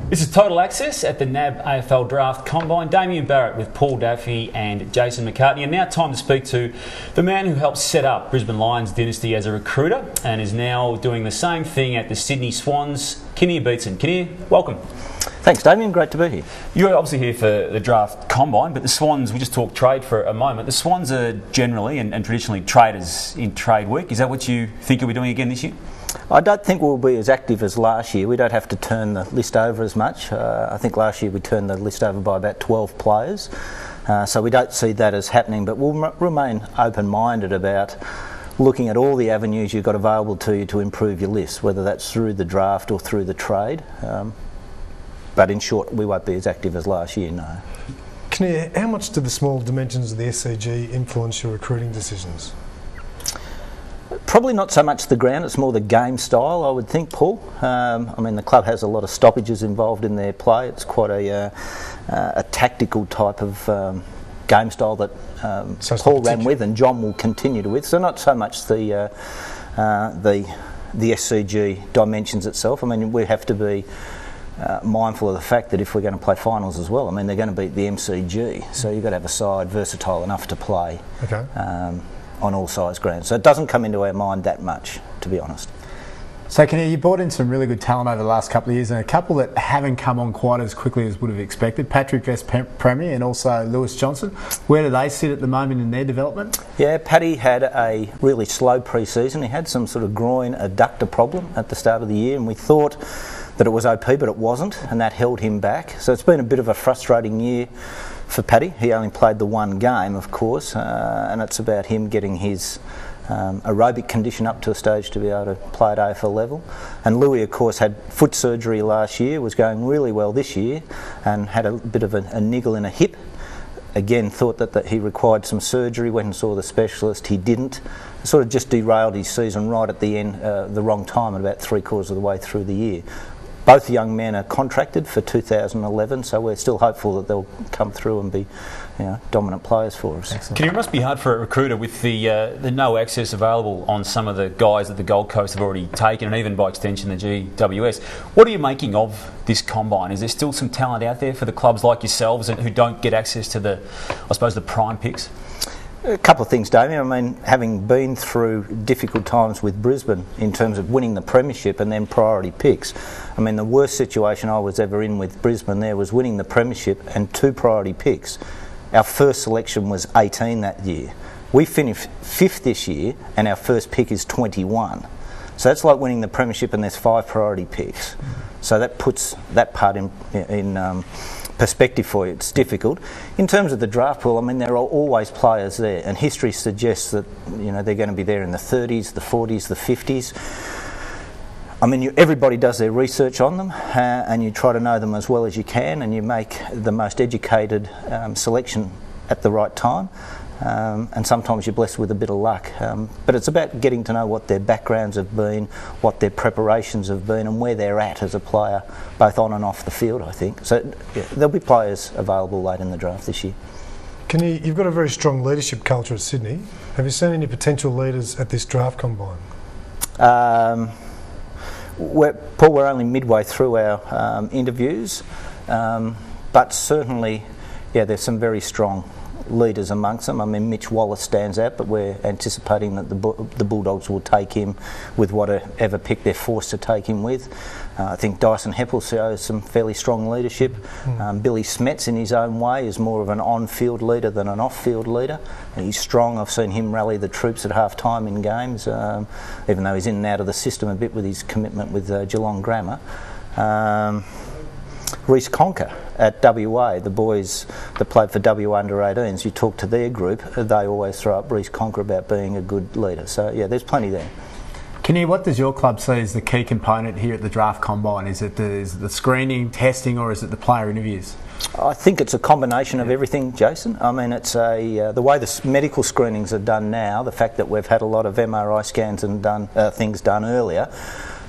This is Total Access at the NAB AFL Draft Combine. Damien Barrett with Paul Daffy and Jason McCartney. And now time to speak to the man who helped set up Brisbane Lions dynasty as a recruiter and is now doing the same thing at the Sydney Swans, Kinnear Beatson. Kinnear, welcome. Thanks, Damien. Great to be here. You're obviously here for the Draft Combine, but the Swans, we just talked trade for a moment. The Swans are generally and traditionally traders in trade week. Is that what you think you'll be doing again this year? I don't think we'll be as active as last year. We don't have to turn the list over as much. I think last year we turned the list over by about 12 players. So we don't see that as happening, but we'll remain open-minded about looking at all the avenues you've got available to you to improve your list, whether that's through the draft or through the trade. But in short, we won't be as active as last year, no. Kinnear, how much do the small dimensions of the SCG influence your recruiting decisions? Probably not so much the ground, it's more the game style, I would think, Paul. I mean, the club has a lot of stoppages involved in their play. It's quite a tactical type of game style that Paul ran with and John will continue to with. So not so much the SCG dimensions itself. I mean, we have to be mindful of the fact that if we're going to play finals as well, I mean, they're going to beat the MCG. So you've got to have a side versatile enough to play. Okay. On all size grounds. So it doesn't come into our mind that much, to be honest. So Kinnear, you brought in some really good talent over the last couple of years, and a couple that haven't come on quite as quickly as would have expected. Patrick Premier and also Lewis Johnson. Where do they sit at the moment in their development? Yeah, Paddy had a really slow pre-season. He had some sort of groin adductor problem at the start of the year, and we thought that it was OP, but it wasn't, and that held him back. So it's been a bit of a frustrating year for Paddy. He only played the one game, of course, and it's about him getting his aerobic condition up to a stage to be able to play at AFL level. And Louis, of course, had foot surgery last year, was going really well this year, and had a bit of a niggle in a hip. Again, thought that he required some surgery, went and saw the specialist, he didn't. Sort of just derailed his season right at the end, the wrong time, at about 3/4 of the way through the year. Both young men are contracted for 2011, so we're still hopeful that they'll come through and be, dominant players for us. Excellent. It must be hard for a recruiter with the no access available on some of the guys that the Gold Coast have already taken, and even by extension the GWS. What are you making of this combine? Is there still some talent out there for the clubs like yourselves who don't get access to the prime picks? A couple of things, Damien. I mean, having been through difficult times with Brisbane in terms of winning the premiership and then priority picks, I mean, the worst situation I was ever in with Brisbane there was winning the premiership and 2 priority picks. Our first selection was 18 that year. We finished 5th this year and our first pick is 21. So that's like winning the premiership and there's 5 priority picks. So that puts that part in perspective for you. It's difficult. In terms of the draft pool, I mean, there are always players there, and history suggests that they're going to be there in the 30s, the 40s, the 50s. I mean, everybody does their research on them, and you try to know them as well as you can, and you make the most educated selection at the right time. And sometimes you're blessed with a bit of luck. But it's about getting to know what their backgrounds have been, what their preparations have been, and where they're at as a player, both on and off the field, I think. So there'll be players available late in the draft this year. You've got a very strong leadership culture at Sydney. Have you seen any potential leaders at this draft combine? Paul, we're only midway through our interviews, but certainly, there's some very strong leaders amongst them. I mean, Mitch Wallace stands out, but we're anticipating that the Bulldogs will take him with whatever pick they're forced to take him with. I think Dyson Heppel shows some fairly strong leadership. Billy Smets, in his own way, is more of an on-field leader than an off-field leader. And he's strong. I've seen him rally the troops at half-time in games, even though he's in and out of the system a bit with his commitment with Geelong Grammar. Reece Conker at WA, the boys that played for WA under-18s, you talk to their group, they always throw up Reece Conker about being a good leader. So, there's plenty there. Kinnear, what does your club see as the key component here at the draft combine? Is it the screening, testing, or is it the player interviews? I think it's a combination of everything, Jason. I mean, it's the way the medical screenings are done now, the fact that we've had a lot of MRI scans and things done earlier.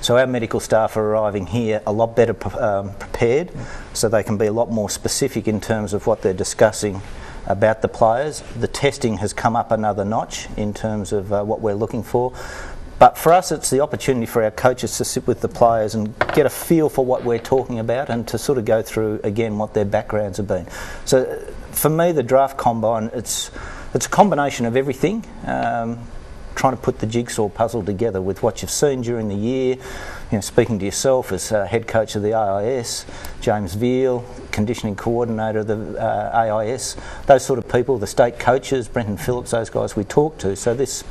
So our medical staff are arriving here a lot better prepared, so they can be a lot more specific in terms of what they're discussing about the players. The testing has come up another notch in terms of what we're looking for. But for us, it's the opportunity for our coaches to sit with the players and get a feel for what we're talking about and to sort of go through, again, what their backgrounds have been. So for me, the draft combine, it's a combination of everything, trying to put the jigsaw puzzle together with what you've seen during the year, speaking to yourself as head coach of the AIS, James Veal, conditioning coordinator of the AIS, those sort of people, the state coaches, Brenton Phillips, those guys we talk to. So this,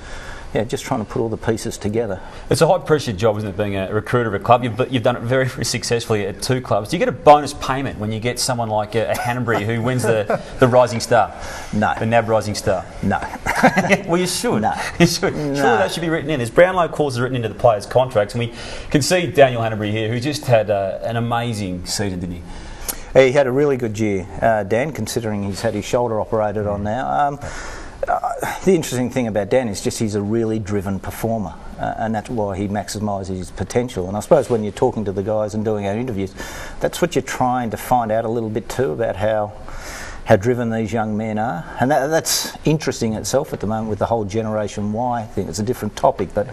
just trying to put all the pieces together. It's a high-pressure job, isn't it, being a recruiter of a club? You've done it very, very successfully at 2 clubs. Do you get a bonus payment when you get someone like a Hanbury who wins the Rising Star? No. The NAB Rising Star? No. Well, you should. No. You should. No. Surely that should be written in. There's Brownlow clauses written into the players' contracts, and we can see Daniel Hanbury here, who just had an amazing season, didn't he? He had a really good year, Dan, considering he's had his shoulder operated on now. The interesting thing about Dan is just he's a really driven performer, and that's why he maximises his potential. And I suppose when you're talking to the guys and doing our interviews, that's what you're trying to find out a little bit too about how driven these young men are. And that's interesting itself at the moment with the whole Generation Y thing. It's a different topic, but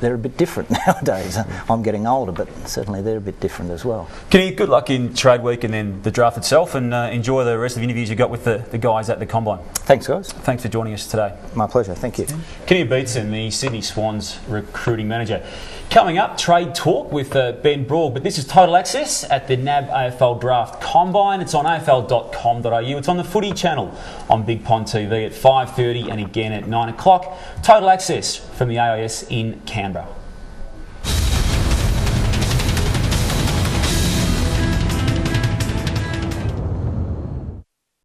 they're a bit different nowadays. I'm getting older, but certainly they're a bit different as well. Kenny, good luck in trade week and then the draft itself, and enjoy the rest of the interviews you got with the guys at the Combine. Thanks, guys. Thanks for joining us today. My pleasure. Thank you. Kenny Beatson, the Sydney Swans recruiting manager. Coming up, trade talk with Ben Broad, but this is Total Access at the NAB AFL Draft Combine. It's on afl.com.au. It's on the Footy channel on Big Pond TV at 5:30 and again at 9 o'clock. Total Access from the AIS in Canberra.